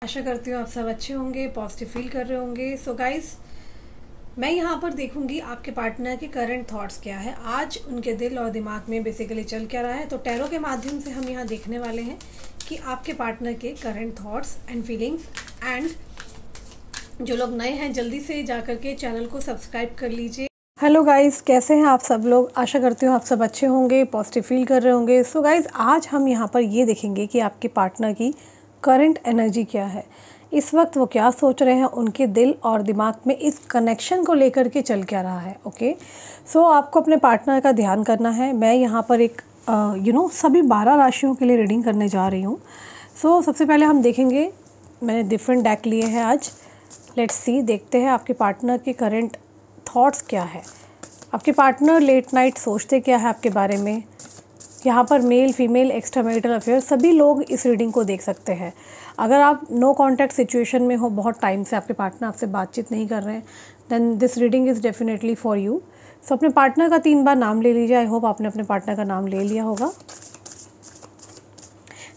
आशा करती हूँ आप सब अच्छे होंगे, पॉजिटिव फील कर रहे होंगे। सो गाइस, मैं यहाँ पर देखूंगी आपके पार्टनर के करंट थॉट्स क्या है, आज उनके दिल और दिमाग में बेसिकली चल क्या रहा है। तो टैरो के माध्यम से हम यहाँ देखने वाले हैं कि आपके पार्टनर के current thoughts and feelings. And जो लोग नए हैं जल्दी से जाकर के चैनल को सब्सक्राइब कर लीजिए। हेलो गाइस, कैसे हैं आप सब लोग। आशा करती हूँ आप सब अच्छे होंगे, पॉजिटिव फील कर रहे होंगे। सो गाइस, आज हम यहाँ पर ये देखेंगे कि आपके पार्टनर की करंट एनर्जी क्या है, इस वक्त वो क्या सोच रहे हैं, उनके दिल और दिमाग में इस कनेक्शन को लेकर के चल क्या रहा है। ओके, सो आपको अपने पार्टनर का ध्यान करना है। मैं यहाँ पर एक सभी 12 राशियों के लिए रीडिंग करने जा रही हूँ। सो सबसे पहले हम देखेंगे, मैंने डिफरेंट डेक लिए हैं आज। लेट्स सी, देखते हैं आपके पार्टनर के करंट थॉट्स क्या है। आपके पार्टनर लेट नाइट सोचते क्या है आपके बारे में। यहाँ पर male female extra marital affair सभी लोग इस रीडिंग को देख सकते हैं। अगर आप नो कांटेक्ट सिचुएशन में हो, बहुत टाइम से आपके पार्टनर आपसे बातचीत नहीं कर रहे हैं, then this reading is definitely for you. So अपने पार्टनर का 3 बार नाम ले लीजिए। आई होप आपने अपने पार्टनर का नाम ले लिया होगा।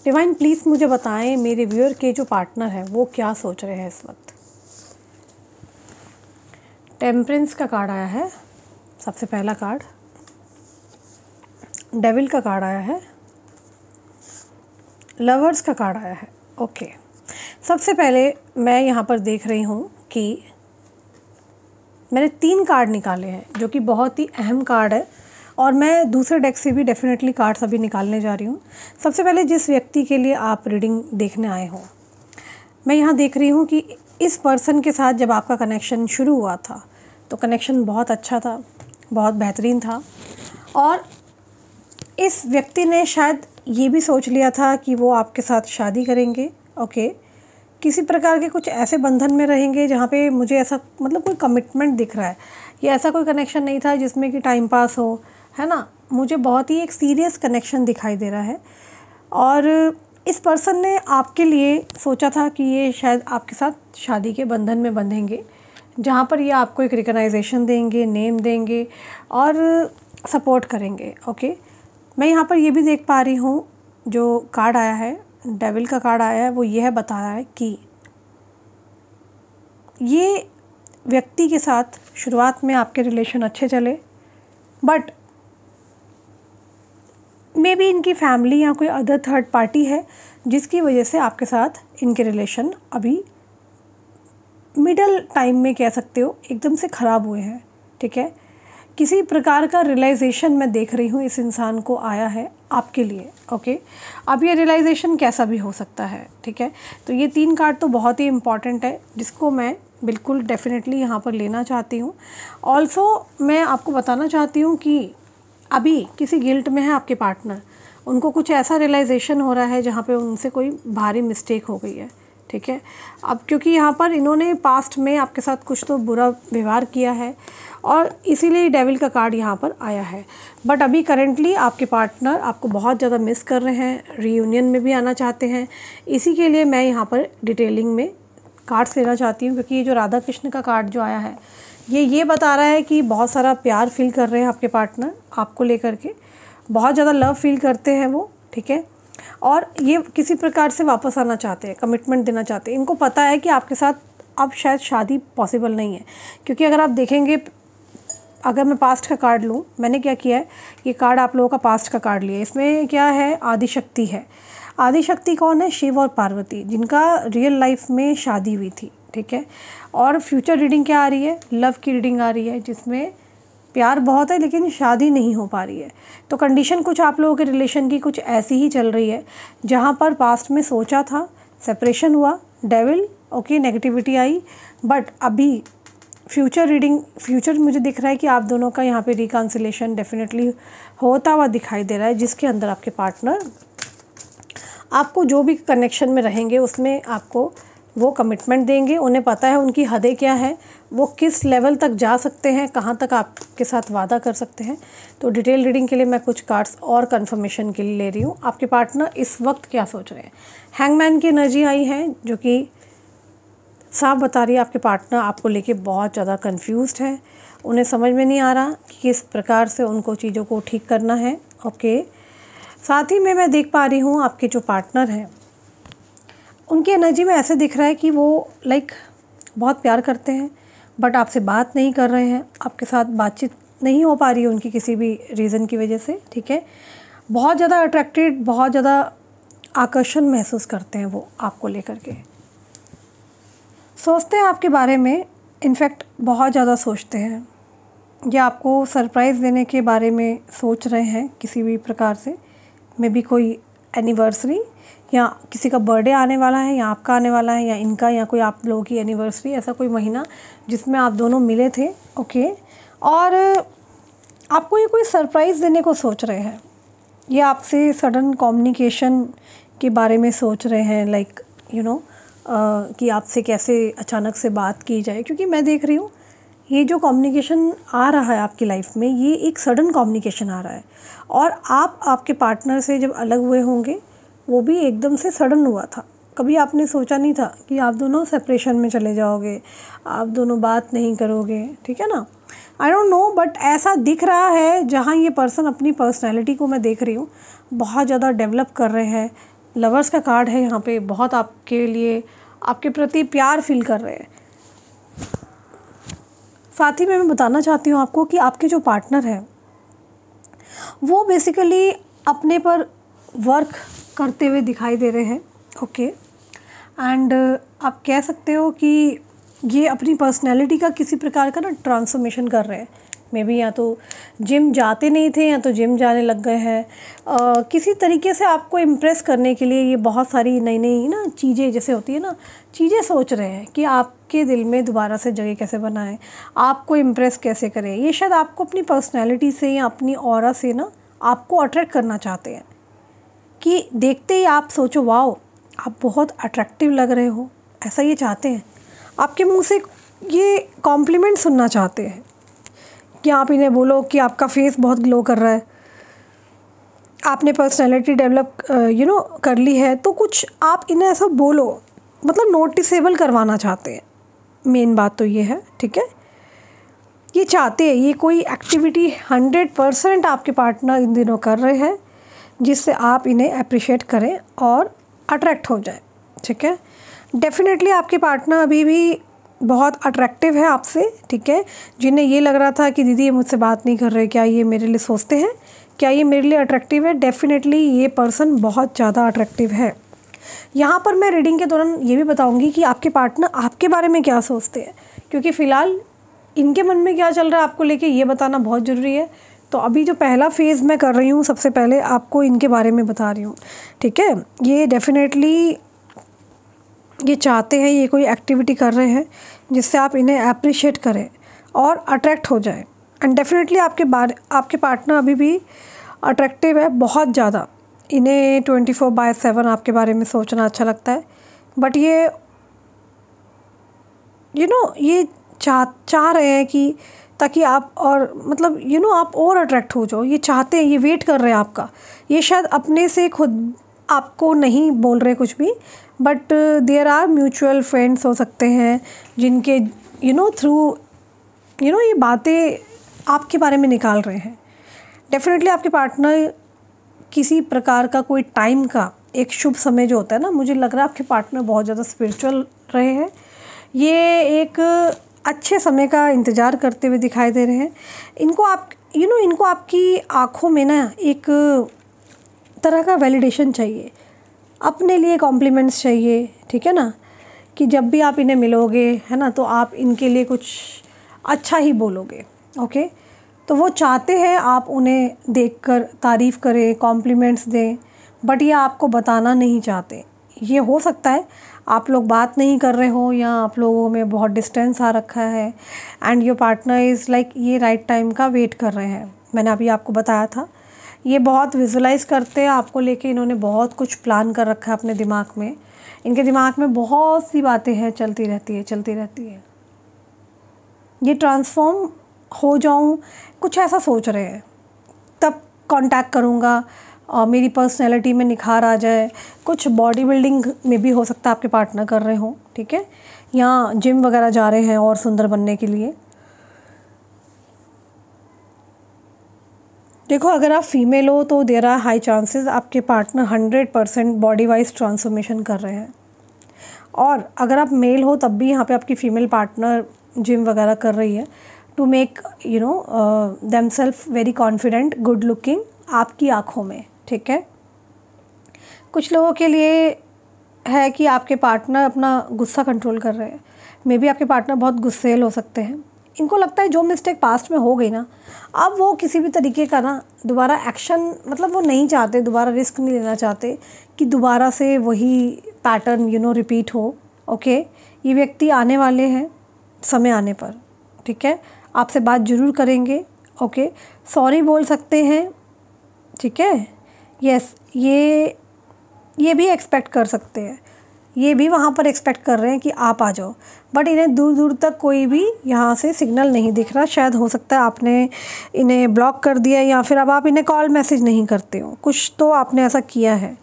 डिवाइन प्लीज़ मुझे बताएं मेरे व्यूअर के जो पार्टनर है वो क्या सोच रहे हैं इस वक्त। टेम्परेंस का कार्ड आया है, सबसे पहला कार्ड। डेविल का कार्ड आया है, लवर्स का कार्ड आया है। ओके, सबसे पहले मैं यहाँ पर देख रही हूँ कि मैंने 3 कार्ड निकाले हैं जो कि बहुत ही अहम कार्ड है, और मैं दूसरे डेक से भी डेफिनेटली कार्ड्स अभी निकालने जा रही हूँ। सबसे पहले जिस व्यक्ति के लिए आप रीडिंग देखने आए हो, मैं यहाँ देख रही हूँ कि इस पर्सन के साथ जब आपका कनेक्शन शुरू हुआ था तो कनेक्शन बहुत अच्छा था, बहुत बेहतरीन था, और इस व्यक्ति ने शायद ये भी सोच लिया था कि वो आपके साथ शादी करेंगे। ओके, किसी प्रकार के कुछ ऐसे बंधन में रहेंगे जहाँ पे मुझे ऐसा कोई कमिटमेंट दिख रहा है। ये ऐसा कोई कनेक्शन नहीं था जिसमें कि टाइम पास हो, है ना। मुझे बहुत ही एक सीरियस कनेक्शन दिखाई दे रहा है, और इस पर्सन ने आपके लिए सोचा था कि ये शायद आपके साथ शादी के बंधन में बंधेंगे, जहाँ पर ये आपको एक रिकग्नाइजेशन देंगे, नेम देंगे और सपोर्ट करेंगे। ओके, मैं यहाँ पर ये भी देख पा रही हूँ, जो कार्ड आया है, डेविल का कार्ड आया है, वो यह बता रहा है कि ये व्यक्ति के साथ शुरुआत में आपके रिलेशन अच्छे चले, बट मे बी इनकी फैमिली या कोई अदर थर्ड पार्टी है जिसकी वजह से आपके साथ इनके रिलेशन अभी मिडल टाइम में कह सकते हो एकदम से ख़राब हुए हैं। ठीक है, किसी प्रकार का रियलाइजेशन मैं देख रही हूँ इस इंसान को आया है आपके लिए। ओके, अब ये रियलाइजेशन कैसा भी हो सकता है। ठीक है, तो ये 3 कार्ड तो बहुत ही इम्पॉर्टेंट है जिसको मैं बिल्कुल डेफिनेटली यहाँ पर लेना चाहती हूँ। ऑल्सो मैं आपको बताना चाहती हूँ कि अभी किसी गिल्ट में है आपके पार्टनर, उनको कुछ ऐसा रियलाइजेशन हो रहा है जहाँ पे उनसे कोई भारी मिस्टेक हो गई है। ठीक है, अब क्योंकि यहाँ पर इन्होंने पास्ट में आपके साथ कुछ तो बुरा व्यवहार किया है, और इसीलिए डेविल का कार्ड यहाँ पर आया है। बट अभी करेंटली आपके पार्टनर आपको बहुत ज़्यादा मिस कर रहे हैं, रीयूनियन में भी आना चाहते हैं। इसी के लिए मैं यहाँ पर डिटेलिंग में कार्ड्स लेना चाहती हूँ, क्योंकि ये जो राधा कृष्ण का कार्ड जो आया है ये बता रहा है कि बहुत सारा प्यार फील कर रहे हैं आपके पार्टनर आपको लेकर के, बहुत ज़्यादा लव फील करते हैं वो। ठीक है, और ये किसी प्रकार से वापस आना चाहते हैं, कमिटमेंट देना चाहते हैं। इनको पता है कि आपके साथ अब शायद शादी पॉसिबल नहीं है, क्योंकि अगर आप देखेंगे, अगर मैं पास्ट का कार्ड लूँ, मैंने क्या किया है, ये कार्ड आप लोगों का पास्ट का कार्ड लिया है। इसमें क्या है, आदिशक्ति है। आदिशक्ति कौन है, शिव और पार्वती, जिनका रियल लाइफ में शादी हुई थी। ठीक है, और फ्यूचर रीडिंग क्या आ रही है, लव की रीडिंग आ रही है, जिसमें प्यार बहुत है लेकिन शादी नहीं हो पा रही है। तो कंडीशन कुछ आप लोगों के रिलेशन की कुछ ऐसी ही चल रही है, जहाँ पर पास्ट में सोचा था, सेपरेशन हुआ, devil okay, negativity I, but अभी फ्यूचर मुझे दिख रहा है कि आप दोनों का यहाँ पे रिकन्सिलेशन डेफिनेटली होता हुआ दिखाई दे रहा है, जिसके अंदर आपके पार्टनर आपको जो भी कनेक्शन में रहेंगे उसमें आपको वो कमिटमेंट देंगे। उन्हें पता है उनकी हदें क्या है, वो किस लेवल तक जा सकते हैं, कहाँ तक आपके साथ वादा कर सकते हैं। तो डिटेल रीडिंग के लिए मैं कुछ कार्ड्स और कंफर्मेशन के लिए ले रही हूँ। आपके पार्टनर इस वक्त क्या सोच रहे हैं। हैंगमैन की एनर्जी आई है, जो कि साफ बता रही है आपके पार्टनर आपको लेके बहुत ज़्यादा कंफ्यूज्ड है। उन्हें समझ में नहीं आ रहा कि किस प्रकार से उनको चीज़ों को ठीक करना है। ओके, साथ ही में मैं देख पा रही हूँ आपके जो पार्टनर हैं उनकी एनर्जी में ऐसे दिख रहा है कि वो लाइक बहुत प्यार करते हैं, बट आपसे बात नहीं कर रहे हैं, आपके साथ बातचीत नहीं हो पा रही है उनकी किसी भी रीज़न की वजह से, ठीक है। बहुत ज़्यादा अट्रैक्टेड, बहुत ज़्यादा आकर्षण महसूस करते हैं वो आपको लेकर के, सोचते हैं आपके बारे में, इनफैक्ट बहुत ज़्यादा सोचते हैं, या आपको सरप्राइज़ देने के बारे में सोच रहे हैं किसी भी प्रकार से। मे बी कोई एनिवर्सरी, या किसी का बर्थडे आने वाला है, या आपका आने वाला है, या इनका, या कोई आप लोगों की एनिवर्सरी, ऐसा कोई महीना जिसमें आप दोनों मिले थे, ओके। और आपको ये कोई सरप्राइज़ देने को सोच रहे हैं, या आपसे सडन कम्युनिकेशन के बारे में सोच रहे हैं, लाइक यू नो कि आपसे कैसे अचानक से बात की जाए। क्योंकि मैं देख रही हूँ ये जो कम्युनिकेशन आ रहा है आपकी लाइफ में, ये एक सडन कम्युनिकेशन आ रहा है, और आप आपके पार्टनर से जब अलग हुए होंगे वो भी एकदम से सडन हुआ था। कभी आपने सोचा नहीं था कि आप दोनों सेपरेशन में चले जाओगे, आप दोनों बात नहीं करोगे, ठीक है ना। आई डोंट नो, बट ऐसा दिख रहा है जहाँ ये पर्सन अपनी पर्सनैलिटी को मैं देख रही हूँ बहुत ज़्यादा डेवलप कर रहे हैं। लवर्स का कार्ड है यहाँ पे, बहुत आपके लिए, आपके प्रति प्यार फील कर रहे हैं। साथ ही में मैं बताना चाहती हूँ आपको कि आपके जो पार्टनर हैं वो बेसिकली अपने पर वर्क करते हुए दिखाई दे रहे हैं, ओके। एंड आप कह सकते हो कि ये अपनी पर्सनैलिटी का किसी प्रकार का ना ट्रांसफॉर्मेशन कर रहे हैं। मे बी या तो जिम जाते नहीं थे, या तो जिम जाने लग गए हैं। किसी तरीके से आपको इम्प्रेस करने के लिए ये बहुत सारी नई नई ना चीज़ें, जैसे होती है ना, चीज़ें सोच रहे हैं कि आपके दिल में दोबारा से जगह कैसे बनाएं, आपको इम्प्रेस कैसे करें। ये शायद आपको अपनी पर्सनैलिटी से या अपनी ऑरा से ना आपको अट्रैक्ट करना चाहते हैं, कि देखते ही आप सोचो वाओ आप बहुत अट्रैक्टिव लग रहे हो, ऐसा ये चाहते हैं। आपके मुंह से ये कॉम्प्लीमेंट सुनना चाहते हैं कि आप इन्हें बोलो कि आपका फेस बहुत ग्लो कर रहा है, आपने पर्सनैलिटी डेवलप कर ली है, तो कुछ आप इन्हें ऐसा बोलो, मतलब नोटिसेबल करवाना चाहते हैं। मेन बात तो ये है, ठीक है। ये चाहते हैं, ये कोई एक्टिविटी 100% आपके पार्टनर इन दिनों कर रहे हैं जिससे आप इन्हें अप्रिशिएट करें और अट्रैक्ट हो जाए, ठीक है। डेफिनेटली आपके पार्टनर अभी भी बहुत अट्रैक्टिव है आपसे, ठीक है। जिन्हें ये लग रहा था कि दीदी ये मुझसे बात नहीं कर रहे, क्या ये मेरे लिए सोचते हैं, क्या ये मेरे लिए अट्रैक्टिव है, डेफिनेटली ये पर्सन बहुत ज़्यादा अट्रैक्टिव है। यहाँ पर मैं रीडिंग के दौरान ये भी बताऊँगी कि आपके पार्टनर आपके बारे में क्या सोचते हैं, क्योंकि फ़िलहाल इनके मन में क्या चल रहा है आपको लेके ये बताना बहुत ज़रूरी है। तो अभी जो पहला फ़ेज़ मैं कर रही हूँ, सबसे पहले आपको इनके बारे में बता रही हूँ, ठीक है। ये डेफिनेटली ये चाहते हैं, ये कोई एक्टिविटी कर रहे हैं जिससे आप इन्हें अप्रिशिएट करें और अट्रैक्ट हो जाएं। एंड डेफिनेटली आपके पार्टनर अभी भी अट्रैक्टिव है बहुत ज़्यादा। इन्हें 24/7 आपके बारे में सोचना अच्छा लगता है, बट ये ये चाह रहे हैं कि ताकि आप और मतलब आप और अट्रैक्ट हो जाओ। ये चाहते हैं, ये वेट कर रहे हैं आपका। ये शायद अपने से खुद आपको नहीं बोल रहे कुछ भी, but there are mutual friends हो सकते हैं जिनके थ्रू ये बातें आपके बारे में निकाल रहे हैं। डेफिनेटली आपके पार्टनर किसी प्रकार का कोई टाइम का एक शुभ समय जो होता है ना, मुझे लग रहा है आपके पार्टनर बहुत ज़्यादा स्पिरिचुअल रहे हैं। ये एक अच्छे समय का इंतज़ार करते हुए दिखाई दे रहे हैं। इनको इनको आपकी आँखों में ना एक तरह का वैलिडेशन चाहिए, अपने लिए कॉम्प्लीमेंट्स चाहिए, ठीक है ना, कि जब भी आप इन्हें मिलोगे, है ना, तो आप इनके लिए कुछ अच्छा ही बोलोगे, ओके। तो वो चाहते हैं आप उन्हें देखकर तारीफ़ करें, कॉम्प्लीमेंट्स दें, बट ये आपको बताना नहीं चाहते। ये हो सकता है आप लोग बात नहीं कर रहे हो, या आप लोगों में बहुत डिस्टेंस आ रखा है, and your partner is like ये राइट टाइम का वेट कर रहे हैं। मैंने अभी आपको बताया था, ये बहुत विजुलाइज़ करते हैं आपको लेके। इन्होंने बहुत कुछ प्लान कर रखा है अपने दिमाग में। इनके दिमाग में बहुत सी बातें हैं, चलती रहती है। ये ट्रांसफॉर्म हो जाऊं, कुछ ऐसा सोच रहे हैं, तब कांटेक्ट करूंगा और मेरी पर्सनैलिटी में निखार आ जाए। कुछ बॉडी बिल्डिंग में भी हो सकता है आपके पार्टनर कर रहे हों, ठीक है, या जिम वगैरह जा रहे हैं और सुंदर बनने के लिए। देखो, अगर आप फीमेल हो तो देयर आर हाई चांसेस आपके पार्टनर 100% बॉडी वाइज ट्रांसफॉर्मेशन कर रहे हैं। और अगर आप मेल हो तब भी यहाँ पे आपकी फ़ीमेल पार्टनर जिम वगैरह कर रही है to make them self very confident, good looking आपकी आँखों में, ठीक है। कुछ लोगों के लिए है कि आपके पार्टनर अपना गुस्सा कंट्रोल कर रहे हैं, मे बी आपके पार्टनर बहुत गुस्सेल हो सकते हैं। इनको लगता है जो मिस्टेक पास्ट में हो गई ना, अब वो किसी भी तरीके का ना दोबारा एक्शन, मतलब वो नहीं चाहते, दोबारा रिस्क नहीं लेना चाहते कि दोबारा से वही पैटर्न रिपीट हो। ओके, ये व्यक्ति आने वाले हैं समय आने पर, ठीक है, आपसे बात ज़रूर करेंगे। ओके, सॉरी बोल सकते हैं, ठीक है। यस, ये भी एक्सपेक्ट कर सकते हैं, ये भी वहाँ पर एक्सपेक्ट कर रहे हैं कि आप आ जाओ, बट इन्हें दूर दूर तक कोई भी यहाँ से सिग्नल नहीं दिख रहा। शायद हो सकता है आपने इन्हें ब्लॉक कर दिया, या फिर अब आप इन्हें कॉल मैसेज नहीं करते हो, कुछ तो आपने ऐसा किया है।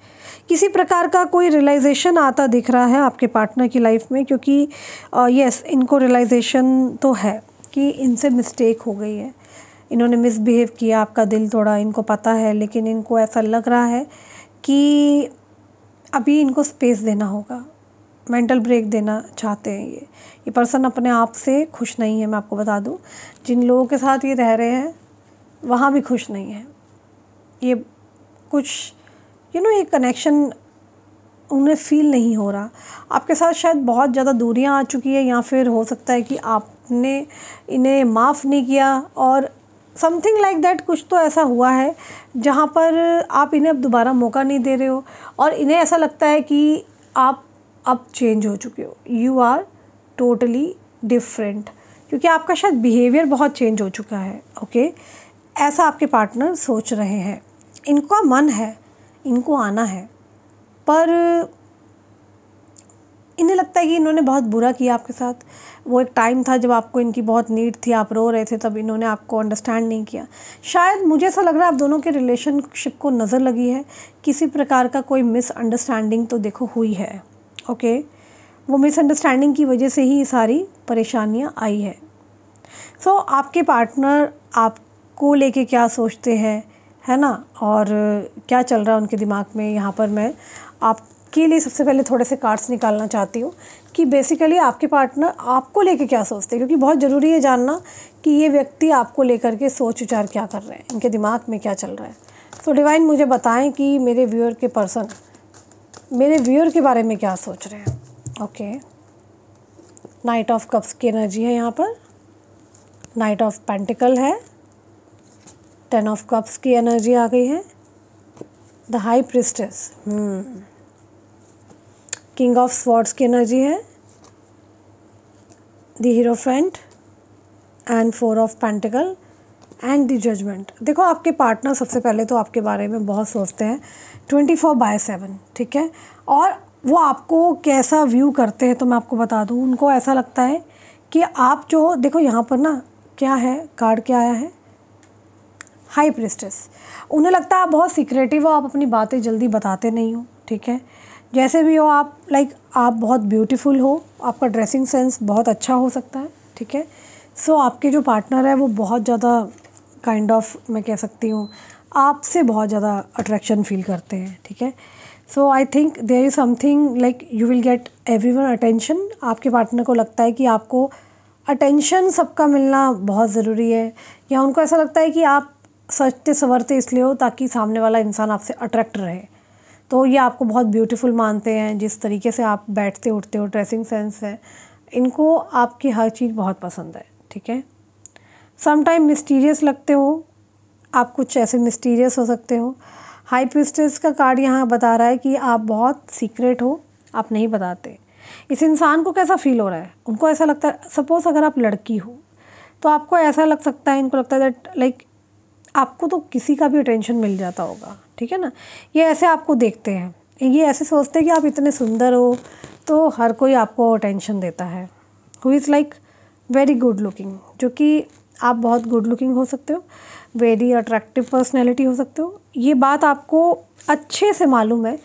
किसी प्रकार का कोई रियलाइजेशन आता दिख रहा है आपके पार्टनर की लाइफ में, क्योंकि यस, इनको रियलाइजेशन तो है कि इनसे मिस्टेक हो गई है, इन्होंने मिसबिहेव किया, आपका दिल तोड़ा, इनको पता है। लेकिन इनको ऐसा लग रहा है कि अभी इनको स्पेस देना होगा, मेंटल ब्रेक देना चाहते हैं। ये पर्सन अपने आप से खुश नहीं है, मैं आपको बता दूं। जिन लोगों के साथ ये रह रहे हैं वहाँ भी खुश नहीं है। ये कुछ ये कनेक्शन उन्हें फ़ील नहीं हो रहा। आपके साथ शायद बहुत ज़्यादा दूरियां आ चुकी है, या फिर हो सकता है कि आपने इन्हें माफ़ नहीं किया, और समथिंग लाइक दैट। कुछ तो ऐसा हुआ है जहाँ पर आप इन्हें अब दोबारा मौका नहीं दे रहे हो, और इन्हें ऐसा लगता है कि आप अब चेंज हो चुके हो, यू आर टोटली डिफरेंट, क्योंकि आपका शायद बिहेवियर बहुत चेंज हो चुका है। ओके, ऐसा आपके पार्टनर सोच रहे हैं। इनका मन है, इनको आना है, पर इन्हें लगता है कि इन्होंने बहुत बुरा किया आपके साथ। वो एक टाइम था जब आपको इनकी बहुत नीड थी, आप रो रहे थे, तब इन्होंने आपको अंडरस्टैंड नहीं किया। शायद मुझे ऐसा लग रहा है आप दोनों के रिलेशनशिप को नज़र लगी है, किसी प्रकार का कोई मिसअंडरस्टैंडिंग तो देखो हुई है। ओके, वो मिसअंडरस्टैंडिंग की वजह से ही ये सारी परेशानियाँ आई है। सो आपके पार्टनर आपको लेके क्या सोचते हैं, है ना, और क्या चल रहा है उनके दिमाग में, यहाँ पर मैं आपके लिए सबसे पहले थोड़े से कार्ड्स निकालना चाहती हूँ कि बेसिकली आपके पार्टनर आपको लेके क्या सोचते हैं, क्योंकि बहुत ज़रूरी है जानना कि ये व्यक्ति आपको लेकर के सोच विचार क्या कर रहे हैं, इनके दिमाग में क्या चल रहा है। सो डिवाइन मुझे बताएं कि मेरे व्यूअर के पर्सन मेरे व्यूअर के बारे में क्या सोच रहे हैं। ओके, नाइट ऑफ कप्स की एनर्जी है यहाँ पर, नाइट ऑफ पेंटिकल है, 10 ऑफ कप्स की एनर्जी आ गई है, the high priestess, king of swords की एनर्जी है, the hierophant and 4 of pentacle and the judgement. देखो, आपके पार्टनर सबसे पहले तो आपके बारे में बहुत सोचते हैं 24/7, ठीक है, और वो आपको कैसा व्यू करते हैं तो मैं आपको बता दूँ। उनको ऐसा लगता है कि आप जो, देखो यहाँ पर ना क्या है, कार्ड क्या आया है, हाई प्रिस्टेस। उन्हें लगता है आप बहुत सीक्रेटिव हो, आप अपनी बातें जल्दी बताते नहीं हो, ठीक है, जैसे भी हो आप, आप बहुत ब्यूटीफुल हो, आपका ड्रेसिंग सेंस बहुत अच्छा हो सकता है, ठीक है। सो आपके जो पार्टनर है वो बहुत ज़्यादा काइंड ऑफ, मैं कह सकती हूँ, आपसे बहुत ज़्यादा अट्रैक्शन फील करते हैं, ठीक है। So I think there is something like you will get everyone attention. आपके पार्टनर को लगता है कि आपको अटेंशन सबका मिलना बहुत ज़रूरी है, या उनको ऐसा लगता है कि आप सजते संवरते इसलिए हो ताकि सामने वाला इंसान आपसे अट्रैक्ट रहे। तो ये आपको बहुत ब्यूटीफुल मानते हैं, जिस तरीके से आप बैठते उठते हो, ड्रेसिंग सेंस है, इनको आपकी हर चीज़ बहुत पसंद है, ठीक है। सम टाइम मिस्टीरियस लगते हो, आप कुछ ऐसे मिस्टीरियस हो सकते हो। हाई प्रिस्टेस का कार्ड यहाँ बता रहा है कि आप बहुत सीक्रेट हो, आप नहीं बताते। इस इंसान को कैसा फील हो रहा है, उनको ऐसा लगता है, सपोज़ अगर आप लड़की हो तो आपको ऐसा लग सकता है, इनको लगता है दैट लाइक आपको तो किसी का भी अटेंशन मिल जाता होगा, ठीक है ना। ये ऐसे आपको देखते हैं, ये ऐसे सोचते हैं कि आप इतने सुंदर हो तो हर कोई आपको अटेंशन देता है। Who is like very good looking, जो कि आप बहुत गुड लुकिंग हो सकते हो, वेरी अट्रैक्टिव पर्सनैलिटी हो सकते हो। ये बात आपको अच्छे से मालूम है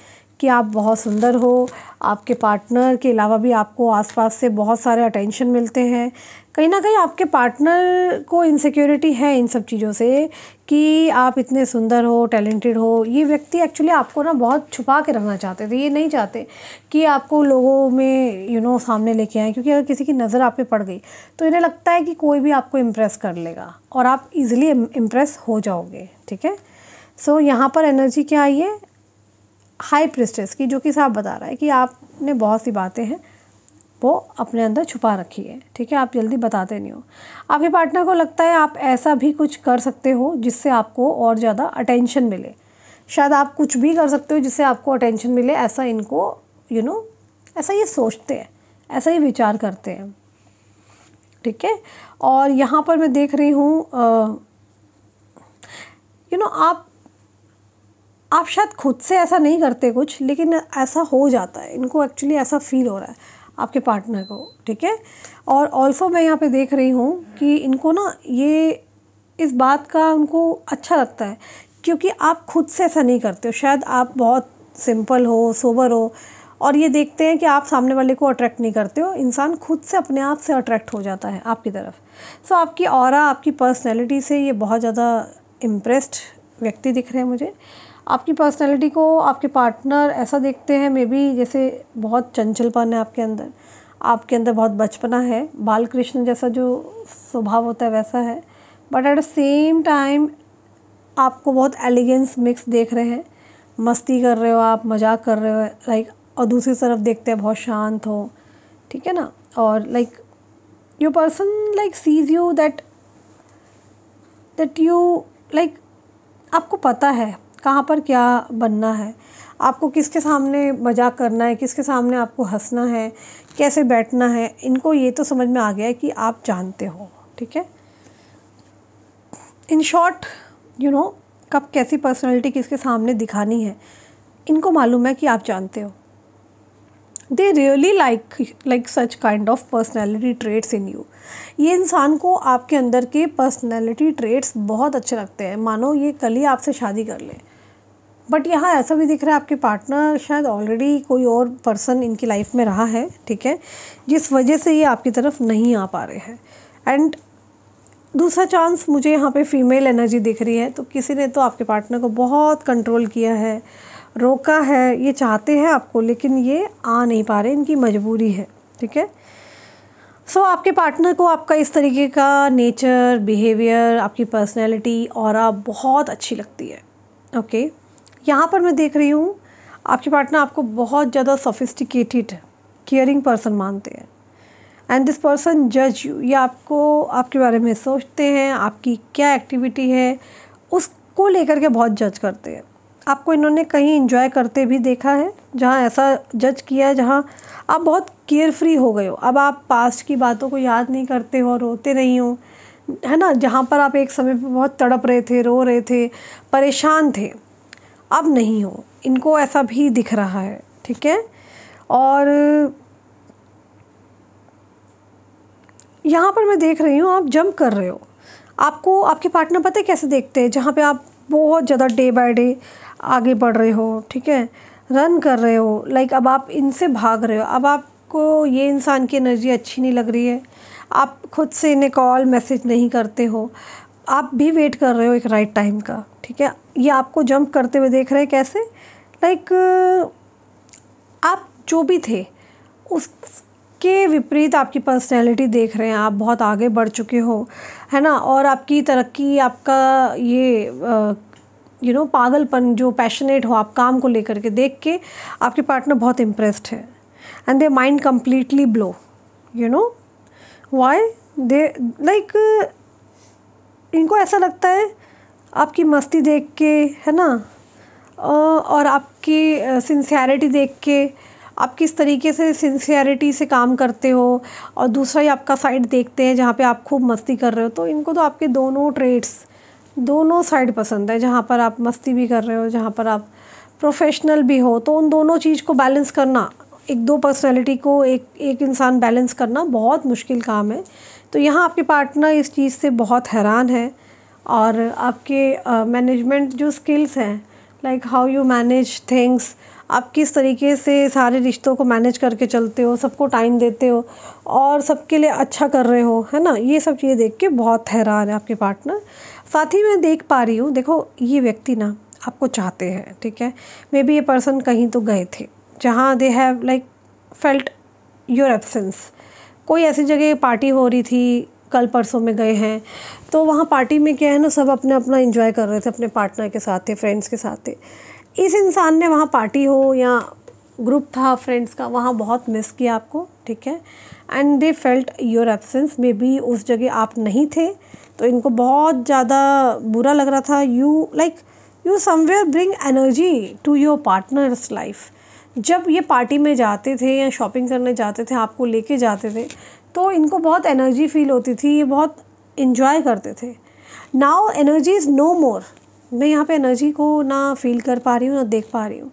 कि आप बहुत सुंदर हो। आपके पार्टनर के अलावा भी आपको आसपास से बहुत सारे अटेंशन मिलते हैं। कहीं ना कहीं आपके पार्टनर को इनसिक्योरिटी है इन सब चीज़ों से कि आप इतने सुंदर हो, टैलेंटेड हो। ये व्यक्ति एक्चुअली आपको ना बहुत छुपा के रखना चाहते थे। ये नहीं चाहते कि आपको लोगों में सामने लेके आए, क्योंकि अगर किसी की नज़र आप पे पड़ गई तो इन्हें लगता है कि कोई भी आपको इम्प्रेस कर लेगा और आप इजीली इम्प्रेस हो जाओगे। ठीक है, सो यहाँ पर एनर्जी क्या आई है, हाई प्रिस्टेस की, जो कि साफ बता रहा है कि आपने बहुत सी बातें हैं वो अपने अंदर छुपा रखी है। ठीक है, आप जल्दी बताते नहीं हो। आपके पार्टनर को लगता है आप ऐसा भी कुछ कर सकते हो जिससे आपको और ज़्यादा अटेंशन मिले। शायद आप कुछ भी कर सकते हो जिससे आपको अटेंशन मिले, ऐसा इनको ऐसा ये सोचते हैं, ऐसा ये विचार करते हैं। ठीक है, और यहाँ पर मैं देख रही हूँ आप शायद खुद से ऐसा नहीं करते कुछ, लेकिन ऐसा हो जाता है। इनको एक्चुअली ऐसा फील हो रहा है आपके पार्टनर को। ठीक है, और ऑल्सो मैं यहाँ पे देख रही हूँ कि इनको ना ये इस बात का उनको अच्छा लगता है, क्योंकि आप खुद से ऐसा नहीं करते हो। शायद आप बहुत सिंपल हो, सोबर हो, और ये देखते हैं कि आप सामने वाले को अट्रैक्ट नहीं करते हो। इंसान खुद से अपने आप से अट्रैक्ट हो जाता है आपकी तरफ। सो आपकी ऑरा, आपकी पर्सनैलिटी से ये बहुत ज़्यादा इम्प्रेस्ड व्यक्ति दिख रहे हैं मुझे। आपकी पर्सनैलिटी को आपके पार्टनर ऐसा देखते हैं मे बी जैसे बहुत चंचलपन है आपके अंदर बहुत बचपना है, बाल कृष्ण जैसा जो स्वभाव होता है वैसा है। But at the same time आपको बहुत एलिगेंस मिक्स देख रहे हैं। मस्ती कर रहे हो आप, मजाक कर रहे हो लाइक, और दूसरी तरफ देखते हैं बहुत शांत हो। ठीक है ना, और like your person like sees you that you like, आपको पता है कहाँ पर क्या बनना है, आपको किसके सामने मजाक करना है, किसके सामने आपको हंसना है, कैसे बैठना है। इनको ये तो समझ में आ गया है कि आप जानते हो। ठीक है, इन शॉर्ट कब कैसी पर्सनैलिटी किसके सामने दिखानी है, इनको मालूम है कि आप जानते हो। They really like such kind of personality traits in you. ये इंसान को आपके अंदर के पर्सनैलिटी ट्रेट्स बहुत अच्छे लगते हैं, मानो ये कल ही आपसे शादी कर ले। बट यहाँ ऐसा भी दिख रहा है आपके पार्टनर शायद ऑलरेडी कोई और पर्सन इनकी लाइफ में रहा है। ठीक है, जिस वजह से ये आपकी तरफ नहीं आ पा रहे हैं। एंड दूसरा चांस मुझे यहाँ पे फीमेल एनर्जी दिख रही है, तो किसी ने तो आपके पार्टनर को बहुत कंट्रोल किया है, रोका है। ये चाहते हैं आपको लेकिन ये आ नहीं पा रहे, इनकी मजबूरी है। ठीक है, सो आपके पार्टनर को आपका इस तरीके का नेचर, बिहेवियर, आपकी पर्सनैलिटी और आप बहुत अच्छी लगती है। ओके, यहाँ पर मैं देख रही हूँ आपके पार्टनर आपको बहुत ज़्यादा सोफिस्टिकेटेड, केयरिंग पर्सन मानते हैं। एंड दिस पर्सन जज यू, ये आपको आपके बारे में सोचते हैं, आपकी क्या एक्टिविटी है उसको लेकर के बहुत जज करते हैं। आपको इन्होंने कहीं एंजॉय करते भी देखा है जहाँ ऐसा जज किया है, जहाँ आप बहुत केयर फ्री हो गए हो। अब आप पास्ट की बातों को याद नहीं करते हो, रोते नहीं हो, है ना। जहाँ पर आप एक समय पे बहुत तड़प रहे थे, रो रहे थे, परेशान थे, अब नहीं हो। इनको ऐसा भी दिख रहा है। ठीक है, और यहाँ पर मैं देख रही हूँ आप जंप कर रहे हो। आपको आपके पार्टनर पता है कैसे देखते हैं, जहाँ पे आप बहुत ज़्यादा डे बाय डे आगे बढ़ रहे हो। ठीक है, रन कर रहे हो, लाइक अब आप इनसे भाग रहे हो। अब आपको ये इंसान की एनर्जी अच्छी नहीं लग रही है, आप खुद से इन्हें कॉल मैसेज नहीं करते हो, आप भी वेट कर रहे हो एक राइट टाइम का। ठीक है, ये आपको जंप करते हुए देख रहे हैं कैसे, लाइक आप जो भी थे उसके विपरीत आपकी पर्सनैलिटी देख रहे हैं। आप बहुत आगे बढ़ चुके हो, है ना, और आपकी तरक्की, आपका ये पागलपन, जो पैशनेट हो आप काम को लेकर के, देख के आपके पार्टनर बहुत इम्प्रेस्ड है। And they mind completely blow, why they like, इनको ऐसा लगता है आपकी मस्ती देख के, है ना, और आपकी सिंसियरिटी देख के, आप किस तरीके से सिंसियरिटी से काम करते हो, और दूसरा ही आपका साइड देखते हैं जहाँ पे आप खूब मस्ती कर रहे हो। तो इनको तो आपके दोनों ट्रेड्स, दोनों साइड पसंद है, जहाँ पर आप मस्ती भी कर रहे हो, जहाँ पर आप प्रोफेशनल भी हो। तो उन दोनों चीज़ को बैलेंस करना, एक दो पर्सनैलिटी को एक इंसान बैलेंस करना बहुत मुश्किल काम है। तो यहाँ आपके पार्टनर इस चीज़ से बहुत हैरान है। और आपके मैनेजमेंट जो स्किल्स हैं, like how you manage things, आप किस तरीके से सारे रिश्तों को मैनेज करके चलते हो, सबको टाइम देते हो और सबके लिए अच्छा कर रहे हो, है ना। ये सब चीज़ें देख के बहुत हैरान है आपके पार्टनर। साथ ही मैं देख पा रही हूँ, देखो ये व्यक्ति ना आपको चाहते हैं, ठीक है। मे बी ये पर्सन कहीं तो गए थे जहाँ they have like felt your absence. कोई ऐसी जगह पार्टी हो रही थी, कल परसों में गए हैं, तो वहाँ पार्टी में क्या है ना, सब अपना अपना एंजॉय कर रहे थे, अपने पार्टनर के साथ थे, फ्रेंड्स के साथ थे। इस इंसान ने वहाँ पार्टी हो या ग्रुप था फ्रेंड्स का, वहाँ बहुत मिस किया आपको, ठीक है। And they felt your absence. May be उस जगह आप नहीं थे तो इनको बहुत ज़्यादा बुरा लग रहा था। You somewhere bring energy to your partner's life. जब ये पार्टी में जाते थे या शॉपिंग करने जाते थे, आपको लेके जाते थे, तो इनको बहुत एनर्जी फील होती थी, ये बहुत इन्जॉय करते थे। नाउ एनर्जी इज़ नो मोर। मैं यहाँ पे एनर्जी को ना फील कर पा रही हूँ ना देख पा रही हूँ।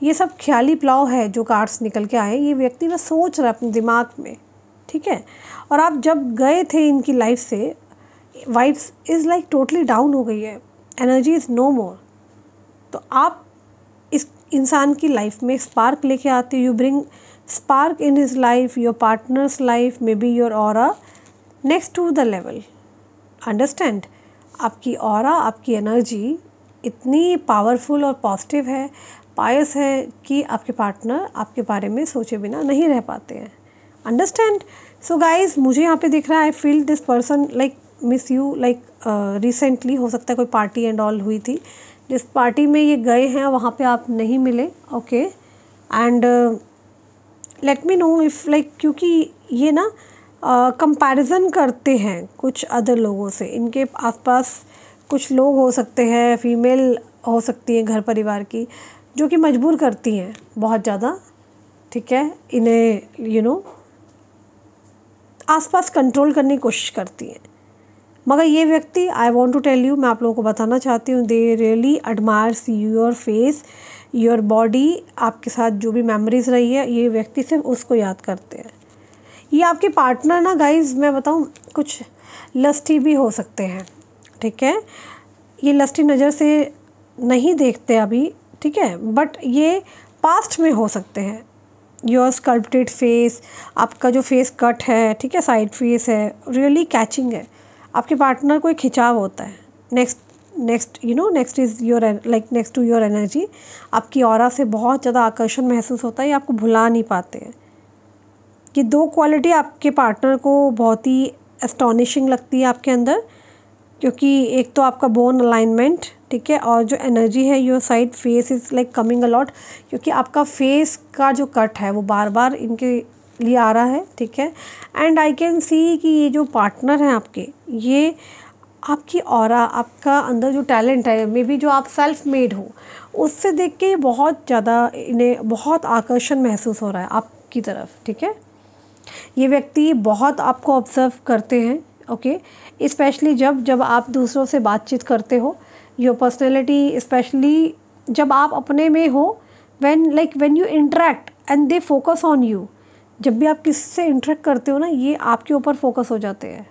ये सब ख्याली पुलाव है जो कार्ड्स निकल के आए। ये व्यक्ति ना सोच रहा है अपने दिमाग में, ठीक है। और आप जब गए थे इनकी लाइफ से, vibes is like totally down हो गई है, एनर्जी इज़ नो मोर। तो आप इस इंसान की लाइफ में स्पार्क लेके आते हो। You bring spark in his life, your partner's life, may be your aura next to the level. Understand, आपकी ऑरा, आपकी एनर्जी इतनी पावरफुल और पॉजिटिव है, पायस है कि आपके पार्टनर आपके बारे में सोचे बिना नहीं रह पाते हैं। अंडरस्टैंड। सो गाइज, मुझे यहाँ पे दिख रहा है, I feel this person like miss you, like recently हो सकता है कोई पार्टी एंड ऑल हुई थी, जिस पार्टी में ये गए हैं वहाँ पे आप नहीं मिले, okay. And let me know if like, क्योंकि ये ना कंपैरिजन करते हैं कुछ अदर लोगों से। इनके आसपास कुछ लोग हो सकते हैं, फीमेल हो सकती है घर परिवार की, जो कि मजबूर करती हैं बहुत ज़्यादा, ठीक है, इन्हें यू नो आसपास कंट्रोल करने की कोशिश करती हैं। मगर ये व्यक्ति, I want to tell you, मैं आप लोगों को बताना चाहती हूँ, they really admires your face, your body. आपके साथ जो भी मेमोरीज रही है, ये व्यक्ति सिर्फ उसको याद करते हैं। ये आपके पार्टनर ना गाइज, मैं बताऊँ, कुछ लस्टी भी हो सकते हैं, ठीक है। ये लस्टी नज़र से नहीं देखते अभी, ठीक है, बट ये पास्ट में हो सकते हैं। योर स्कल्प्टेड फेस, आपका जो फेस कट है, ठीक है, साइड फेस है, रियली कैचिंग है। आपके पार्टनर को एक खिंचाव होता है। Next is your like next to your energy. आपकी ऑरा से बहुत ज़्यादा आकर्षण महसूस होता है, ये आपको भुला नहीं पाते हैं। ये दो क्वालिटी आपके पार्टनर को बहुत ही एस्टॉनिशिंग लगती है आपके अंदर, क्योंकि एक तो आपका बोन अलाइनमेंट, ठीक है, और जो एनर्जी है, your side face is like coming a lot, क्योंकि आपका फेस का जो कट है वो बार बार इनके लिए आ रहा है, ठीक है। एंड आई कैन सी कि ये जो पार्टनर हैं आपके, ये आपकी ऑरा, आपका अंदर जो टैलेंट है, मे बी जो आप सेल्फ मेड हो, उससे देख के बहुत ज़्यादा इन्हें बहुत आकर्षण महसूस हो रहा है आपकी तरफ, ठीक है। ये व्यक्ति बहुत आपको ऑब्जर्व करते हैं, ओके, स्पेशली जब आप दूसरों से बातचीत करते हो। योर पर्सनैलिटी स्पेशली जब आप अपने में हो, when you interact and they focus on you. जब भी आप किसी से इंटरेक्ट करते हो ना, ये आपके ऊपर फोकस हो जाते हैं।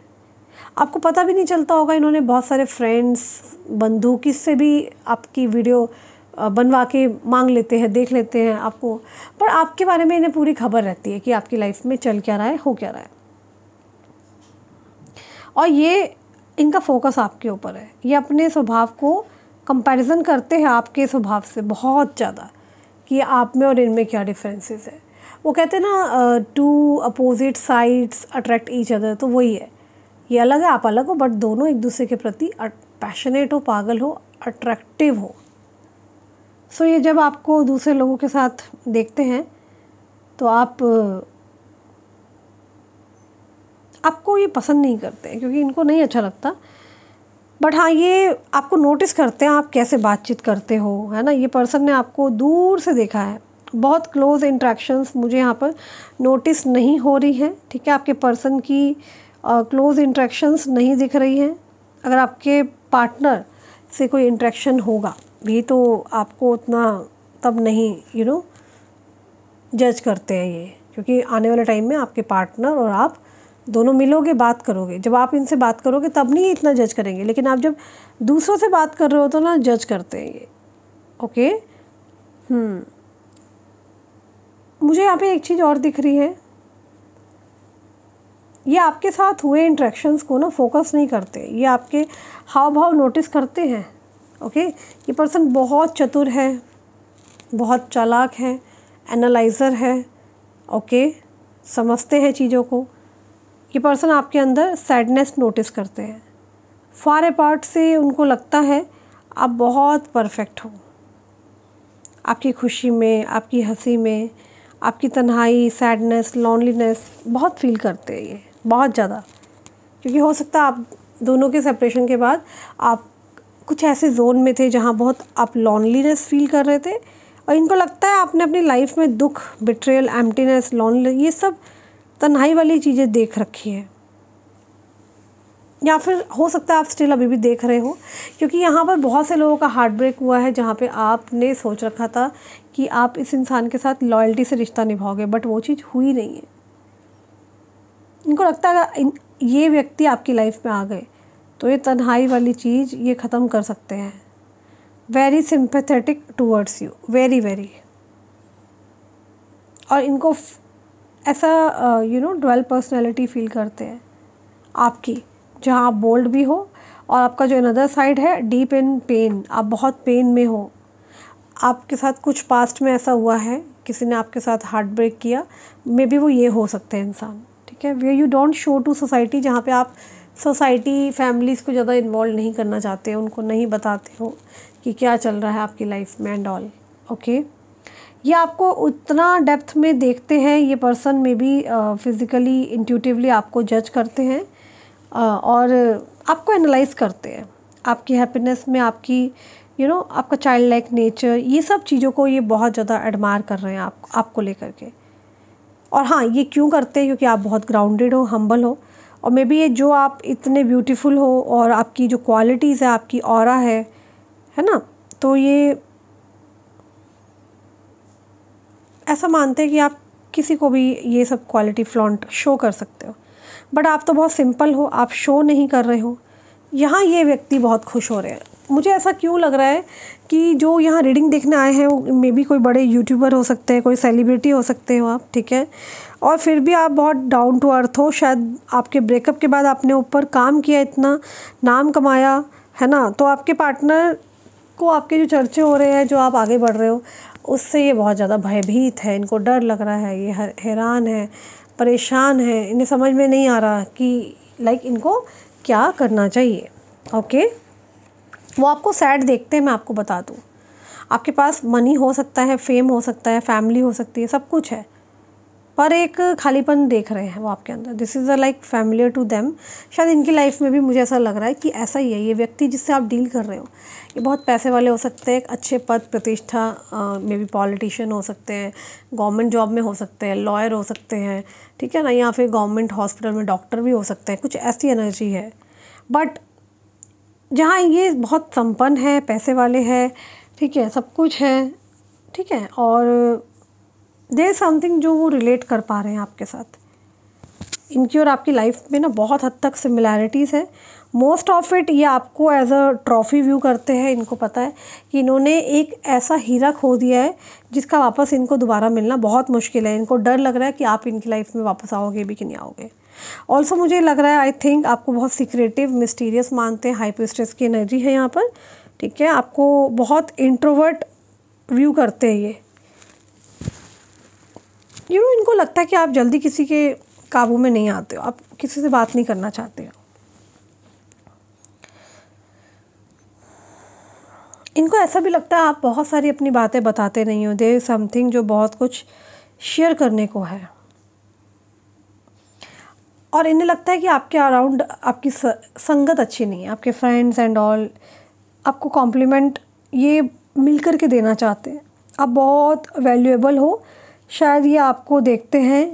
आपको पता भी नहीं चलता होगा, इन्होंने बहुत सारे फ्रेंड्स, बंधु, किससे भी आपकी वीडियो बनवा के मांग लेते हैं, देख लेते हैं आपको, पर आपके बारे में इन्हें पूरी खबर रहती है कि आपकी लाइफ में चल क्या रहा है, हो क्या रहा है। और ये इनका फोकस आपके ऊपर है। ये अपने स्वभाव को कंपैरिजन करते हैं आपके स्वभाव से बहुत ज़्यादा, कि आप में और इनमें क्या डिफरेंसेस है। वो कहते हैं ना, two opposite sides attract each other, तो वही है। ये अलग है, आप अलग हो, बट दोनों एक दूसरे के प्रति पैशनेट हो, पागल हो, अट्रैक्टिव हो। सो ये जब आपको दूसरे लोगों के साथ देखते हैं तो आपको ये पसंद नहीं करते हैं, क्योंकि इनको नहीं अच्छा लगता। बट हाँ, ये आपको नोटिस करते हैं आप कैसे बातचीत करते हो, है ना। ये पर्सन ने आपको दूर से देखा है, बहुत क्लोज इंट्रैक्शंस मुझे यहाँ पर नोटिस नहीं हो रही हैं, ठीक है। आपके पर्सन की क्लोज इंट्रैक्शंस नहीं दिख रही हैं। अगर आपके पार्टनर से कोई इंट्रैक्शन होगा भी तो आपको उतना तब नहीं जज करते हैं ये, क्योंकि आने वाले टाइम में आपके पार्टनर और आप दोनों मिलोगे, बात करोगे। जब आप इनसे बात करोगे तब नहीं इतना जज करेंगे, लेकिन आप जब दूसरों से बात कर रहे हो तो ना जज करते हैं ये, ओके। मुझे यहाँ पे एक चीज़ और दिख रही है, ये आपके साथ हुए इंटरेक्शंस को ना फोकस नहीं करते, ये आपके हाव भाव नोटिस करते हैं। ओके, ये पर्सन बहुत चतुर है, बहुत चालाक है, एनालाइज़र है। ओके, समझते हैं चीज़ों को। ये पर्सन आपके अंदर सैडनेस नोटिस करते हैं, फार अपार्ट से उनको लगता है आप बहुत परफेक्ट हो, आपकी खुशी में, आपकी हंसी में, आपकी तन्हाई, सैडनेस, लोनलीनेस बहुत फील करते हैं ये, बहुत ज़्यादा। क्योंकि हो सकता है आप दोनों के सेपरेशन के बाद आप कुछ ऐसे जोन में थे जहाँ बहुत आप लोनलीनेस फील कर रहे थे, और इनको लगता है आपने अपनी लाइफ में दुख, बिट्रेयल, एम्प्टीनेस, लोनली, ये सब तन्हाई वाली चीज़ें देख रखी है। या फिर हो सकता है आप स्टिल अभी भी देख रहे हो, क्योंकि यहाँ पर बहुत से लोगों का हार्ट ब्रेक हुआ है जहाँ पे आपने सोच रखा था कि आप इस इंसान के साथ लॉयल्टी से रिश्ता निभाओगे, बट वो चीज़ हुई नहीं है। इनको लगता है ये व्यक्ति आपकी लाइफ में आ गए तो ये तन्हाई वाली चीज़ ये ख़त्म कर सकते हैं। Very sympathetic towards you, very very. और इनको ऐसा डुअल पर्सनैलिटी फील करते हैं आपकी, जहाँ आप बोल्ड भी हो और आपका जो अनदर साइड है डीप इन पेन, आप बहुत पेन में हो। आपके साथ कुछ पास्ट में ऐसा हुआ है, किसी ने आपके साथ हार्ट ब्रेक किया, मे बी वो ये हो सकते हैं इंसान। ठीक है, way you don't show to society, जहाँ पे आप सोसाइटी फैमिलीज़ को ज़्यादा इन्वॉल्व नहीं करना चाहते, उनको नहीं बताते हो कि क्या चल रहा है आपकी लाइफ में एंड ऑल। ओके, ये आपको उतना डेप्थ में देखते हैं, ये पर्सन में भी फिज़िकली, इंट्यूटिवली आपको जज करते हैं और आपको एनालाइज करते हैं, आपकी हैप्पीनेस में, आपकी आपका चाइल्ड लाइक नेचर, ये सब चीज़ों को ये बहुत ज़्यादा एडमायर कर रहे हैं आपको लेकर के। और हाँ, ये क्यों करते हैं? क्योंकि आप बहुत ग्राउंडेड हो, हम्बल हो, और मे बी ये जो आप इतने ब्यूटीफुल हो और आपकी जो क्वालिटीज़ है, आपकी ऑरा है ना, तो ये ऐसा मानते हैं कि आप किसी को भी ये सब क्वालिटी फ्लॉन्ट शो कर सकते हो, बट आप तो बहुत सिंपल हो, आप शो नहीं कर रहे हो। यहाँ ये व्यक्ति बहुत खुश हो रहे हैं। मुझे ऐसा क्यों लग रहा है कि जो यहाँ रीडिंग देखने आए हैं वो मे बी कोई बड़े यूट्यूबर हो सकते हैं, कोई सेलिब्रिटी हो सकते हो आप, ठीक है, और फिर भी आप बहुत डाउन टू अर्थ हो। शायद आपके ब्रेकअप के बाद आपने ऊपर काम किया, इतना नाम कमाया है ना, तो आपके पार्टनर को आपके जो चर्चे हो रहे हैं, जो आप आगे बढ़ रहे हो, उससे ये बहुत ज़्यादा भयभीत है, इनको डर लग रहा है, ये हैरान है, परेशान है, इन्हें समझ में नहीं आ रहा कि इनको क्या करना चाहिए। ओके, वो आपको सैड देखते हैं, मैं आपको बता दूँ। आपके पास मनी हो सकता है, फेम हो सकता है, फैमिली हो सकती है, सब कुछ है, पर एक खालीपन देख रहे हैं वो आपके अंदर। This is familiar to them. शायद इनकी लाइफ में भी मुझे ऐसा लग रहा है कि ऐसा ही है ये व्यक्ति जिससे आप डील कर रहे हो। ये बहुत पैसे वाले हो सकते हैं, एक अच्छे पद प्रतिष्ठा में भी, पॉलिटिशियन हो सकते हैं, गवर्नमेंट जॉब में हो सकते हैं, लॉयर हो सकते हैं, ठीक है ना, या फिर गवर्नमेंट हॉस्पिटल में डॉक्टर भी हो सकते हैं, कुछ ऐसी एनर्जी है। बट जहाँ ये बहुत संपन्न है, पैसे वाले हैं, ठीक है, सब कुछ है, ठीक है, और देयर समथिंग जो वो रिलेट कर पा रहे हैं आपके साथ। इनकी और आपकी लाइफ में ना बहुत हद तक सिमिलैरिटीज़ है। मोस्ट ऑफ इट ये आपको एज अ ट्रॉफी व्यू करते हैं। इनको पता है कि इन्होंने एक ऐसा हीरा खो दिया है जिसका वापस इनको दोबारा मिलना बहुत मुश्किल है। इनको डर लग रहा है कि आप इनकी लाइफ में वापस आओगे भी कि नहीं आओगे। ऑल्सो मुझे लग रहा है, आई थिंक आपको बहुत सीक्रेटिव, मिस्टीरियस मानते हैं, हाइपरस्ट्रेस की एनर्जी है यहाँ पर, ठीक है, आपको बहुत इंट्रोवर्ट व्यू करते हैं ये। इनको लगता है कि आप जल्दी किसी के काबू में नहीं आते हो, आप किसी से बात नहीं करना चाहते हो। इनको ऐसा भी लगता है आप बहुत सारी अपनी बातें बताते नहीं हो। देयर इज समथिंग जो बहुत कुछ शेयर करने को है, और इन्हें लगता है कि आपके अराउंड आपकी संगत अच्छी नहीं है। आपके फ्रेंड्स एंड ऑल आपको कॉम्प्लीमेंट ये मिल कर के देना चाहते हैं। आप बहुत वैल्यूएबल हो, शायद ये आपको देखते हैं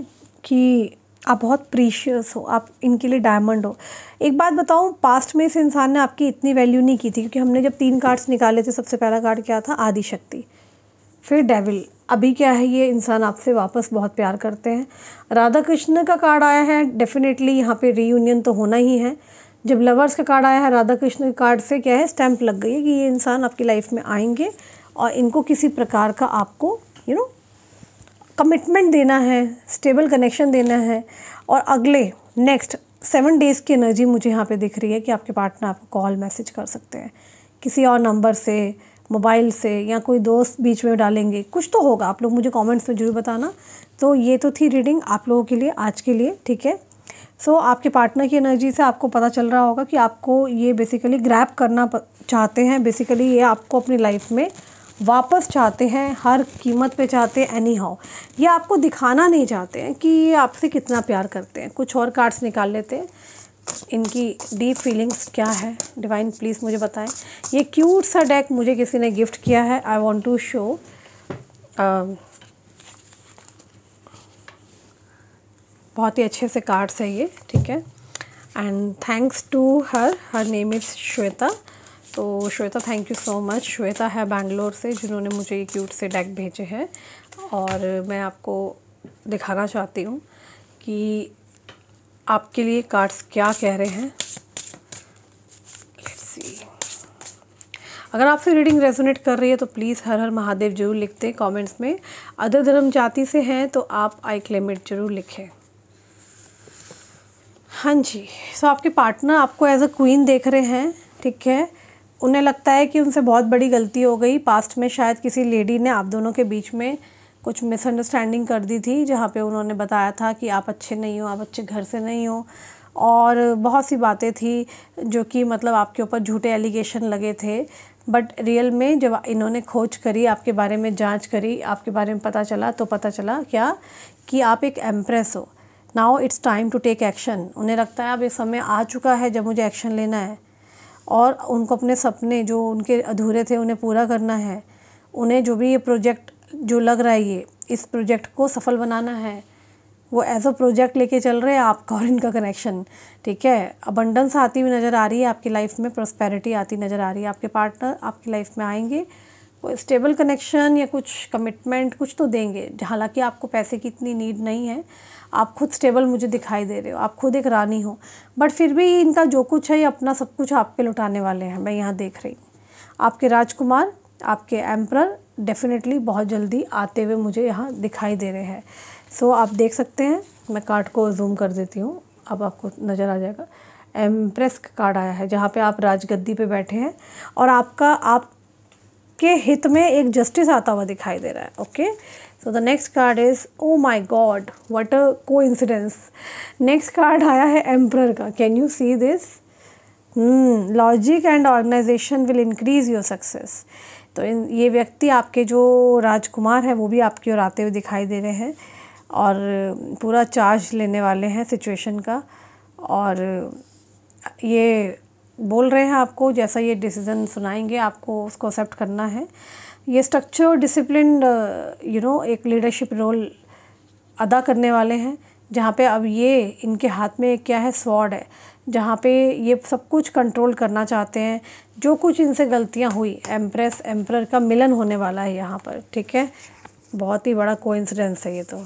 कि आप बहुत प्रीशियस हो, आप इनके लिए डायमंड हो। एक बात बताऊं, पास्ट में इस इंसान ने आपकी इतनी वैल्यू नहीं की थी, क्योंकि हमने जब 3 कार्ड्स निकाले थे, सबसे पहला कार्ड क्या था? आदिशक्ति, फिर डेविल। अभी क्या है, ये इंसान आपसे वापस बहुत प्यार करते हैं। राधा कृष्ण का कार्ड आया है, डेफिनेटली यहाँ पे रीयूनियन तो होना ही है। जब लवर्स का कार्ड आया है, राधा कृष्ण के कार्ड से क्या है, स्टैंप लग गई है कि ये इंसान आपकी लाइफ में आएंगे और इनको किसी प्रकार का आपको कमिटमेंट देना है, स्टेबल कनेक्शन देना है। और अगले नेक्स्ट 7 डेज़ की एनर्जी मुझे यहाँ पे दिख रही है कि आपके पार्टनर आपको कॉल मैसेज कर सकते हैं किसी और नंबर से, मोबाइल से, या कोई दोस्त बीच में डालेंगे, कुछ तो होगा। आप लोग मुझे कमेंट्स में ज़रूर बताना। तो ये तो थी रीडिंग आप लोगों के लिए आज के लिए, ठीक है। सो आपके पार्टनर की एनर्जी से आपको पता चल रहा होगा कि आपको ये बेसिकली ग्रैब करना चाहते हैं, बेसिकली ये आपको अपनी लाइफ में वापस चाहते हैं, हर कीमत पे चाहते हैं, एनी हाउ। ये आपको दिखाना नहीं चाहते हैं कि ये आपसे कितना प्यार करते हैं। कुछ और कार्ड्स निकाल लेते हैं, इनकी डीप फीलिंग्स क्या है। डिवाइन प्लीज़ मुझे बताएं। ये क्यूट सा डेक मुझे किसी ने गिफ्ट किया है। I want to show. बहुत ही अच्छे से कार्ड्स है ये, ठीक है। And thanks to her name is Shweta. तो Shweta thank you so much. Shweta है बैंगलोर से जिन्होंने मुझे ये क्यूट से डेक भेजे हैं। और मैं आपको दिखाना चाहती हूँ कि आपके लिए कार्ड्स क्या कह रहे हैं। Let's see. अगर आपसे रीडिंग रेजोनेट कर रही है तो प्लीज़ हर हर महादेव जरूर लिखते हैं कमेंट्स में। अदर धर्म जाति से हैं तो आप आई क्लेम इट जरूर लिखें। हाँ जी। सो आपके पार्टनर आपको एज अ क्वीन देख रहे हैं, ठीक है। उन्हें लगता है कि उनसे बहुत बड़ी गलती हो गई पास्ट में। शायद किसी लेडी ने आप दोनों के बीच में कुछ मिसअंडरस्टैंडिंग कर दी थी, जहाँ पे उन्होंने बताया था कि आप अच्छे नहीं हो, आप अच्छे घर से नहीं हो, और बहुत सी बातें थी जो कि मतलब आपके ऊपर झूठे एलिगेशन लगे थे। बट रियल में जब इन्होंने खोज करी, आपके बारे में जांच करी, आपके बारे में पता चला, तो पता चला क्या कि आप एक एम्प्रेस हो। Now it's time to take action. उन्हें लगता है अब ये समय आ चुका है जब मुझे एक्शन लेना है, और उनको अपने सपने जो उनके अधूरे थे उन्हें पूरा करना है। उन्हें जो भी ये प्रोजेक्ट जो लग रहा है, ये इस प्रोजेक्ट को सफल बनाना है। वो एज अ प्रोजेक्ट लेके चल रहे हैं आपका और इनका कनेक्शन, ठीक है। अबंडेंस आती हुई नज़र आ रही है आपकी लाइफ में, प्रॉस्पेरिटी आती नज़र आ रही है। आपके पार्टनर आपकी लाइफ में आएंगे, कोई स्टेबल कनेक्शन या कुछ कमिटमेंट कुछ तो देंगे। हालांकि आपको पैसे की इतनी नीड नहीं है, आप खुद स्टेबल मुझे दिखाई दे रहे हो, आप खुद एक रानी हो। बट फिर भी इनका जो कुछ है ये अपना सब कुछ आप पे लुटाने वाले हैं, मैं यहाँ देख रही हूँ। आपके राजकुमार, आपके एम्परर डेफिनेटली बहुत जल्दी आते हुए मुझे यहाँ दिखाई दे रहे हैं। सो आप देख सकते हैं, मैं कार्ड को जूम कर देती हूँ, अब आपको नज़र आ जाएगा। एम्प्रेस का कार्ड आया है जहाँ पे आप राजगद्दी पे बैठे हैं और आपके हित में एक जस्टिस आता हुआ दिखाई दे रहा है। Okay, so the next card is, oh my god what a coincidence. Next card आया है एम्परर का। Can you see this? Logic and organisation will increase your success. तो ये व्यक्ति आपके जो राजकुमार है वो भी आपकी ओर आते हुए दिखाई दे रहे हैं और पूरा चार्ज लेने वाले हैं सिचुएशन का। और ये बोल रहे हैं आपको जैसा ये डिसीज़न सुनाएंगे आपको उसको एक्सेप्ट करना है। ये स्ट्रक्चर और डिसिप्लिन एक लीडरशिप रोल अदा करने वाले हैं, जहाँ पे अब ये इनके हाथ में क्या है, स्वॉर्ड है, जहाँ पे ये सब कुछ कंट्रोल करना चाहते हैं। जो कुछ इनसे गलतियाँ हुई, एम्प्रेस एम्परर का मिलन होने वाला है यहाँ पर, ठीक है। बहुत ही बड़ा कोइंसिडेंस है ये तो।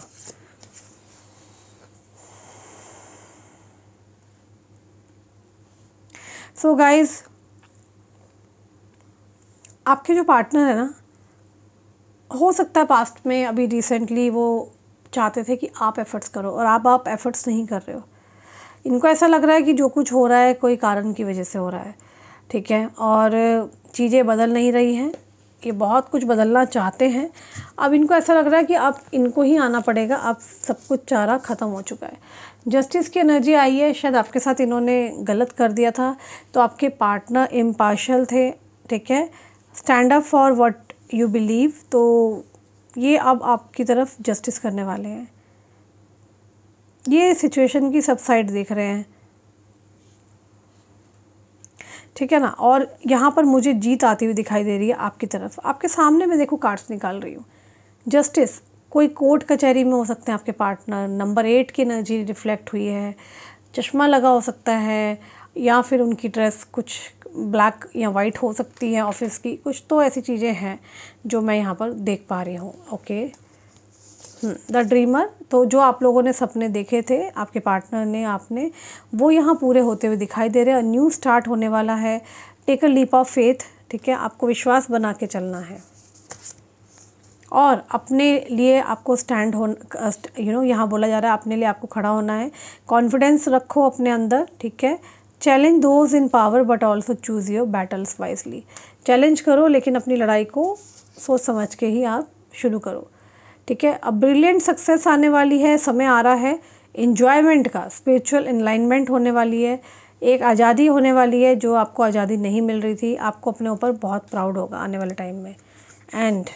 सो गाइज, आपके जो पार्टनर है ना, हो सकता है पास्ट में अभी रिसेंटली वो चाहते थे कि आप एफ़र्ट्स करो और आप एफ़र्ट्स नहीं कर रहे हो। इनको ऐसा लग रहा है कि जो कुछ हो रहा है कोई कारण की वजह से हो रहा है, ठीक है, और चीज़ें बदल नहीं रही हैं। ये बहुत कुछ बदलना चाहते हैं। अब इनको ऐसा लग रहा है कि अब इनको ही आना पड़ेगा, अब सब कुछ चारा ख़त्म हो चुका है। जस्टिस की एनर्जी आई है, शायद आपके साथ इन्होंने गलत कर दिया था, तो आपके पार्टनर इम्पार्शियल थे, ठीक है, stand up for what you believe. तो ये अब आपकी तरफ जस्टिस करने वाले हैं। ये सिचुएशन की सब साइड देख रहे हैं, ठीक है ना। और यहाँ पर मुझे जीत आती हुई दिखाई दे रही है आपकी तरफ। आपके सामने मैं देखो कार्ड्स निकाल रही हूँ। जस्टिस, कोई कोर्ट कचहरी में हो सकते हैं आपके पार्टनर। नंबर 8 की एनर्जी रिफ्लेक्ट हुई है। चश्मा लगा हो सकता है, या फिर उनकी ड्रेस कुछ ब्लैक या वाइट हो सकती है ऑफिस की, कुछ तो ऐसी चीज़ें हैं जो मैं यहाँ पर देख पा रही हूँ। ओके, द ड्रीमर, तो जो आप लोगों ने सपने देखे थे आपके पार्टनर ने, आपने, वो यहाँ पूरे होते हुए दिखाई दे रहे हैं। न्यू स्टार्ट होने वाला है। Take a leap of faith, ठीक है, आपको विश्वास बना के चलना है। और अपने लिए आपको स्टैंड हो यहाँ बोला जा रहा है अपने लिए आपको खड़ा होना है। कॉन्फिडेंस रखो अपने अंदर, ठीक है। Challenge those in power but also choose your battles wisely. Challenge करो लेकिन अपनी लड़ाई को सोच समझ के ही आप शुरू करो, ठीक है। अब ब्रिलियंट सक्सेस आने वाली है, समय आ रहा है इन्जॉयमेंट का, स्पिरिचुअल इनलाइनमेंट होने वाली है, एक आज़ादी होने वाली है जो आपको आज़ादी नहीं मिल रही थी। आपको अपने ऊपर बहुत प्राउड होगा आने वाले टाइम में। एंड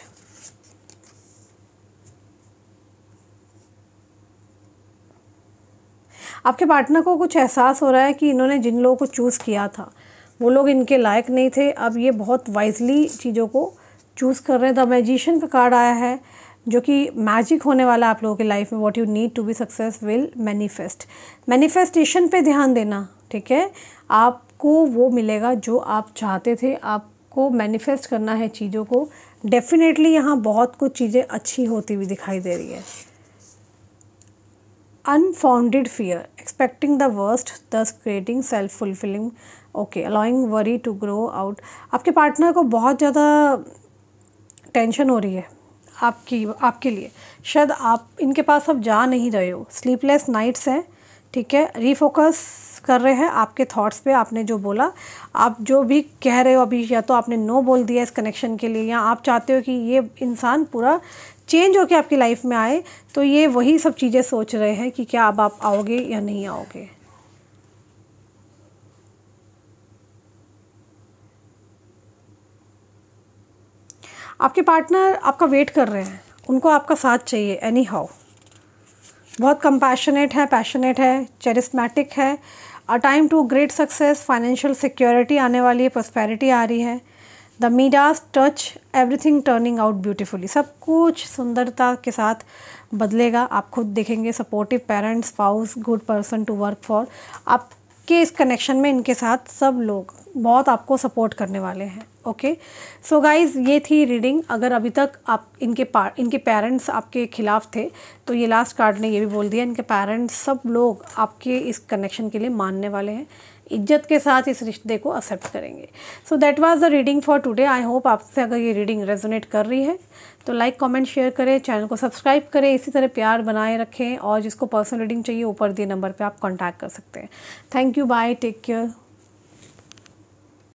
आपके पार्टनर को कुछ एहसास हो रहा है कि इन्होंने जिन लोगों को चूज़ किया था वो लोग इनके लायक नहीं थे। अब ये बहुत वाइजली चीज़ों को चूज़ कर रहे हैं। द मैजिशियन का कार्ड आया है जो कि मैजिक होने वाला है आप लोगों की लाइफ में। What you need to be success will manifest. Manifestation पे ध्यान देना, ठीक है। आपको वो मिलेगा जो आप चाहते थे, आपको मैनिफेस्ट करना है चीज़ों को। डेफिनेटली यहाँ बहुत कुछ चीज़ें अच्छी होती हुई दिखाई दे रही है। Unfounded fear, expecting the worst, thus creating self-fulfilling, okay, allowing worry to grow out। आपके पार्टनर को बहुत ज़्यादा टेंशन हो रही है आपके लिए। शायद आप इनके पास अब जा नहीं रहे हो, स्लीपलेस नाइट्स हैं, ठीक है। रीफोकस कर रहे हैं आपके थॉट्स पे। आपने जो बोला, आप जो भी कह रहे हो अभी, या तो आपने नो बोल दिया इस कनेक्शन के लिए, या आप चाहते हो कि ये इंसान पूरा चेंज होके आपकी लाइफ में आए, तो ये वही सब चीज़ें सोच रहे हैं कि क्या अब आप आओगे या नहीं आओगे। आपके पार्टनर आपका वेट कर रहे हैं, उनको आपका साथ चाहिए एनी हाउ। बहुत कंपैशनेट है, पैशनेट है, चेरिस्मेटिक है। A time to great success, financial security आने वाली है, प्रॉस्पेरिटी आ रही है। The Midas touch, everything turning out beautifully, सब कुछ सुंदरता के साथ बदलेगा। आप खुद देखेंगे। Supportive parents, spouse, good person to work for. आपके इस कनेक्शन में इनके साथ सब लोग बहुत आपको सपोर्ट करने वाले हैं। ओके, सो गाइज़, ये थी रीडिंग। अगर अभी तक आप इनके पेरेंट्स आपके खिलाफ थे तो ये लास्ट कार्ड ने ये भी बोल दिया, इनके पेरेंट्स सब लोग आपके इस कनेक्शन के लिए मानने वाले हैं, इज्जत के साथ इस रिश्ते को एक्सेप्ट करेंगे। So that was the reading for today. I hope आपसे अगर ये रीडिंग रेजोनेट कर रही है तो लाइक, कमेंट, शेयर करें, चैनल को सब्सक्राइब करें, इसी तरह प्यार बनाए रखें। और जिसको पर्सनल रीडिंग चाहिए ऊपर दिए नंबर पे आप कांटेक्ट कर सकते हैं। Thank you, bye, take care.